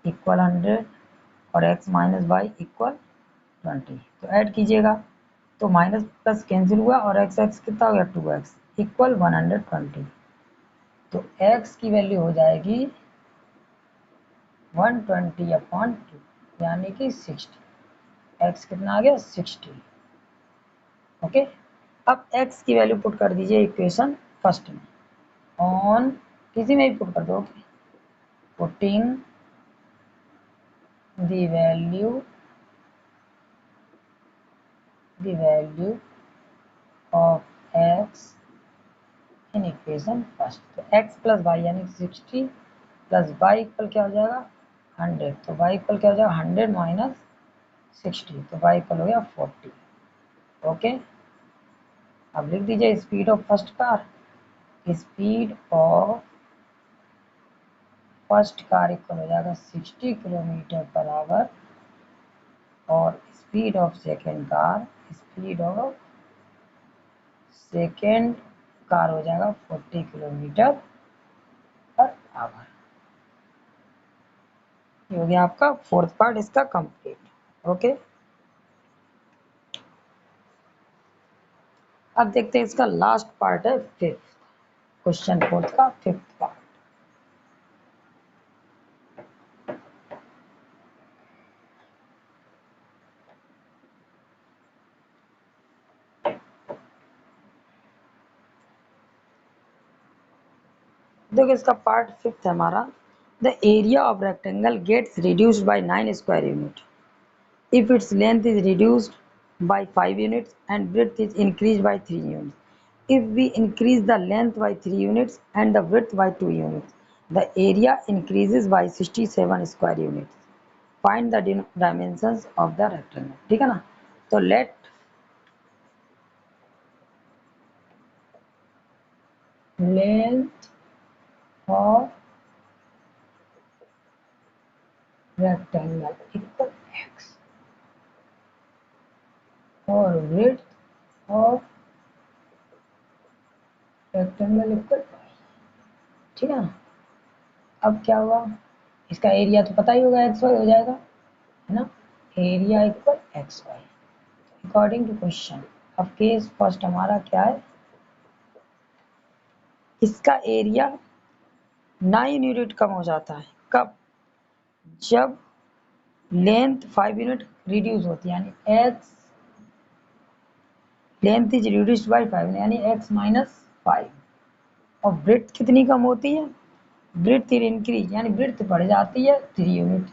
[SPEAKER 1] इक्वल 100 और x माइनस वाई इक्वल 20, तो ऐड कीजिएगा, तो माइनस प्लस कैंसिल हुआ और x x कितना हो गया 2x इक्वल 120, तो x की वैल्यू हो जाएगी 120 अपॉन 2 यानी कि 60, x कितना आ गया 60, ओके। अब x की वैल्यू पुट कर दीजिए इक्वेशन फर्स्ट में, ऑन किसी में भी पुट कर दो, okay, putting the value of x in equation first, तो x प्लस वाई यानी 60 प्लस वाई इक्वल क्या हो जाएगा 100, तो वाई इक्वल क्या हो जाएगा 100 माइनस 60, तो वाई इक्वल हो गया 40, ओके। अब लिख दीजिए speed of first car, speed of first car equal हो जाएगा 60 किलोमीटर पर आवर, और speed of second car, speed of second car हो जाएगा 40 किलोमीटर पर आवर। ये हो गया आपका फोर्थ पार्ट इसका कंप्लीट, ओके। अब देखते हैं इसका लास्ट पार्ट है फिफ्थ, क्वेश्चन फोर्थ का फिफ्थ पार्ट। देखो इसका पार्ट फिफ्थ है हमारा, the area of rectangle gets reduced by 9 square unit if its length is reduced by 5 units and width is increased by 3 units. If we increase the length by 3 units and the width by 2 units, the area increases by 67 square units. Find the dimensions of the rectangle. ठीक है ना, तो let length of rectangle equal x और width of rectangle equal y, ठीक है ना। अब क्या हुआ, इसका एरिया तो पता ही होगा एक्स वाई हो जाएगा, है ना, area equal X Y, according to question. अब केस फर्स्ट हमारा क्या है, इसका एरिया 9 यूनिट कम हो जाता है। कब? जब लेंथ 5 यूनिट रिड्यूस होती है, यानी x length is reduced by 5 यानी x माइनस 5। और ब्रेड्थ कितनी कम होती है? ब्रेड्थ इंक्रीज यानी ब्रेड्थ बढ़ जाती है 3 यूनिट,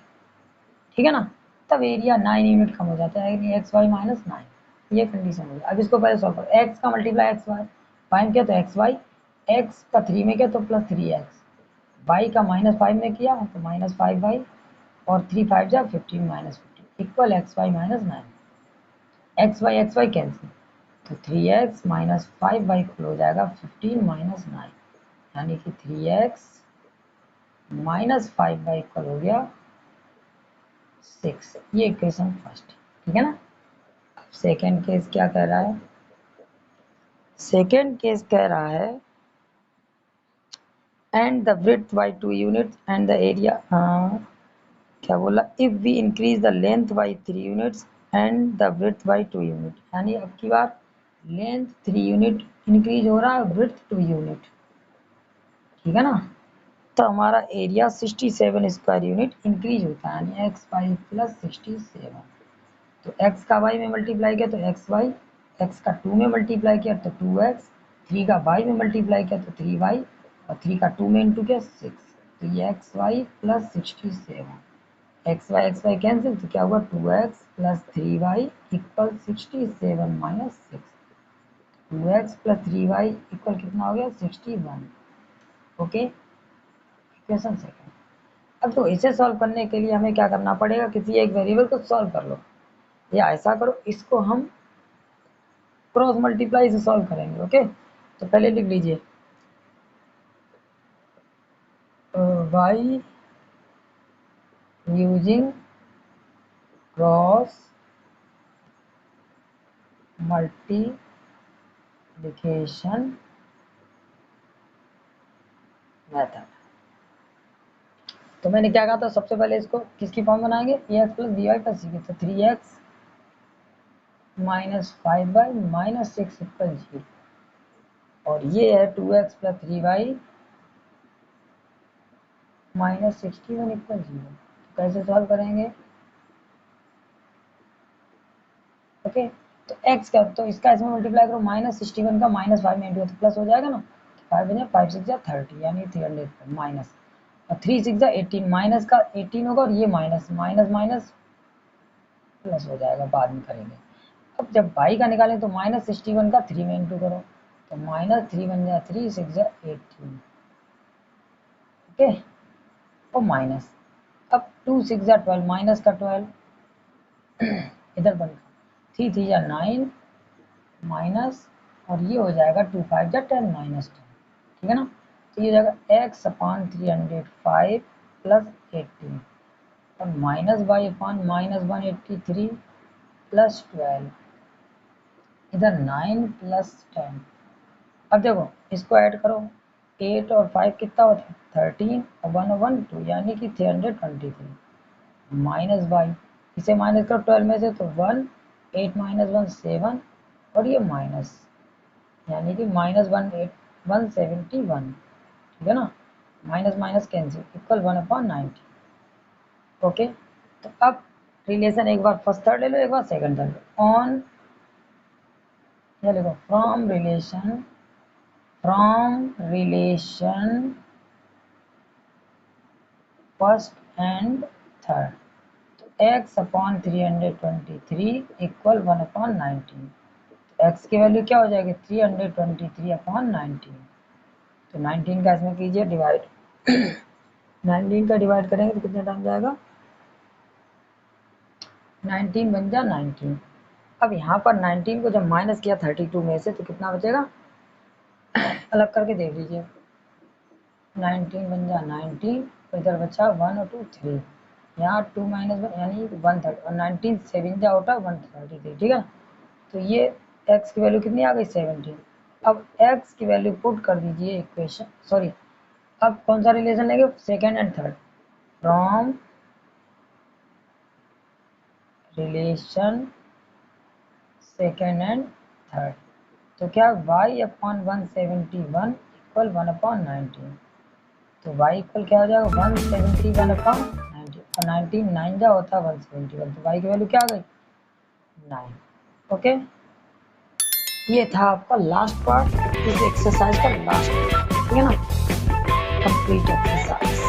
[SPEAKER 1] ठीक है ना। तब एरिया 9 यूनिट कम हो जाता है, यानी एक्स वाई माइनस 9, ये कंडीशन हो गई। अब इसको पहले सॉल्व करो। x का मल्टीप्लाई एक्स वाई, फाइव किया तो एक्स वाई, एक्स का 3 में किया तो प्लस 3x, वाई का माइनस 5 में किया तो माइनस 5y, और 3 5 जा 15 minus 15 equal X Y minus 9। X Y cancel, तो 3x माइनस 5y इक्वल हो जाएगा 15 माइनस 9, यानी कि 3x माइनस 5y इक्वल हो गया 6। ये इक्वेशन फर्स्ट, ठीक है ना। अब सेकेंड केस क्या कह रहा है? सेकेंड केस कह रहा है and the breadth by 2 units and the area, क्या बोला, if we increase the length by 3 units and the breadth by 2 unit, यानी अब की बार लेंथ 3 यूनिट इंक्रीज हो रहा है, ब्रेड्थ 2 यूनिट, ठीक है ना। तो हमारा एरिया 67 स्क्वायर यूनिट इंक्रीज होता है, यानी एक्स वाई प्लस 67। तो x का y में मल्टीप्लाई किया तो एक्स वाई, एक्स का 2 में मल्टीप्लाई किया तो 2x, 3 का y में मल्टीप्लाई किया तो 3y, और 3 का 2 में इंटू किया 6। तो ये X Y plus 67, X Y cancel, तो क्या हुआ 2x plus 3y equal 67 minus 6। 2x plus 3y equal कितना हो गया 61। Okay, equation second. अब तो इसे सॉल्व करने के लिए हमें क्या करना पड़ेगा, किसी एक वेरिएबल को सॉल्व कर लो, या ऐसा करो इसको हम क्रॉस मल्टीप्लाई से सॉल्व करेंगे। ओके, तो पहले लिख लीजिए y using cross multiplication method. तो मैंने क्या कहा था, सबसे पहले इसको किसकी फॉर्म बनाएंगे, a x plus b y plus c की, तो 3x minus 5y minus 6 equal 0, और ये है 2x plus 3y minus 61 equal 0। कैसे सॉल्व करेंगे? ओके, तो x का, तो इसका इसमें मल्टीप्लाई करो, माइनस 61 का माइनस 5 में इंटू तो प्लस हो जाएगा ना, 5 बजे 5 6 जा 30 यानी 300 माइनस, और 3 6 जा 18, माइनस का 18 होगा, और ये माइनस माइनस माइनस प्लस हो जाएगा, बाद में करेंगे। अब जब y का निकालें तो माइनस 61 का 3 में इंटू करो, तो माइनस 3 बन जा 3 6 जा 18, ओके, और माइनस, अब 2 6 जा 12 माइनस का 12 इधर बन, 3 3 जा 9 माइनस, और ये हो जाएगा 2 5 जा 10 माइनस 10, ठीक है ना। तो ये हो जाएगा x अपान 305 प्लस 18, और minus by upon minus 183 plus 12, इधर 9 प्लस 10। अब देखो इसको ऐड करो, 8 और 5 कितना होता है 13, और 1 और 1 2, यानी कि 323 माइनस बाई, इसे माइनस करो 12 में से तो 1, 8 माइनस 1 7, और ये माइनस, यानी कि माइनस 171, ठीक है ना। Minus minus cancel equal 1/90। Okay, तो अब रिलेशन एक बार फर्स्ट थर्ड ले लो, एक बार सेकंड थर्ड लो। ऑन, ये लिखो from relation first and third, तो x अपॉन 323 इक्वल 1/19। x की वैल्यू क्या हो जाएगी 323 अपॉन 19, तो 19 का इसमें कीजिए डिवाइड 19 का डिवाइड करेंगे तो कितना टाइम जाएगा, 19 बन जा 19। अब यहाँ पर 19 को जब माइनस किया 32 में से तो कितना बचेगा, अलग करके देख लीजिए, 19 बन जा 19, तो इधर बचा 1 और 2 3, यहाँ 2 माइनस 1 यानी 130, और 19 7 जा होता है 133, ठीक है। तो ये x की वैल्यू कितनी आ गई 17। अब x की वैल्यू पुट कर दीजिए इक्वेशन, सॉरी, अब कौन सा रिलेशन लेंगे, second and third, from relation second and third. तो क्या y अपॉन 171 इक्वल 1/19। तो y इक्वल क्या हो जाएगा 171/19 और 19 9 जा होता है 171। तो y की वैल्यू क्या आ गई 9। ओके, ये था आपका लास्ट पार्ट इस एक्सरसाइज का लास्ट, ठीक है ना, कंप्लीट एक्सरसाइज।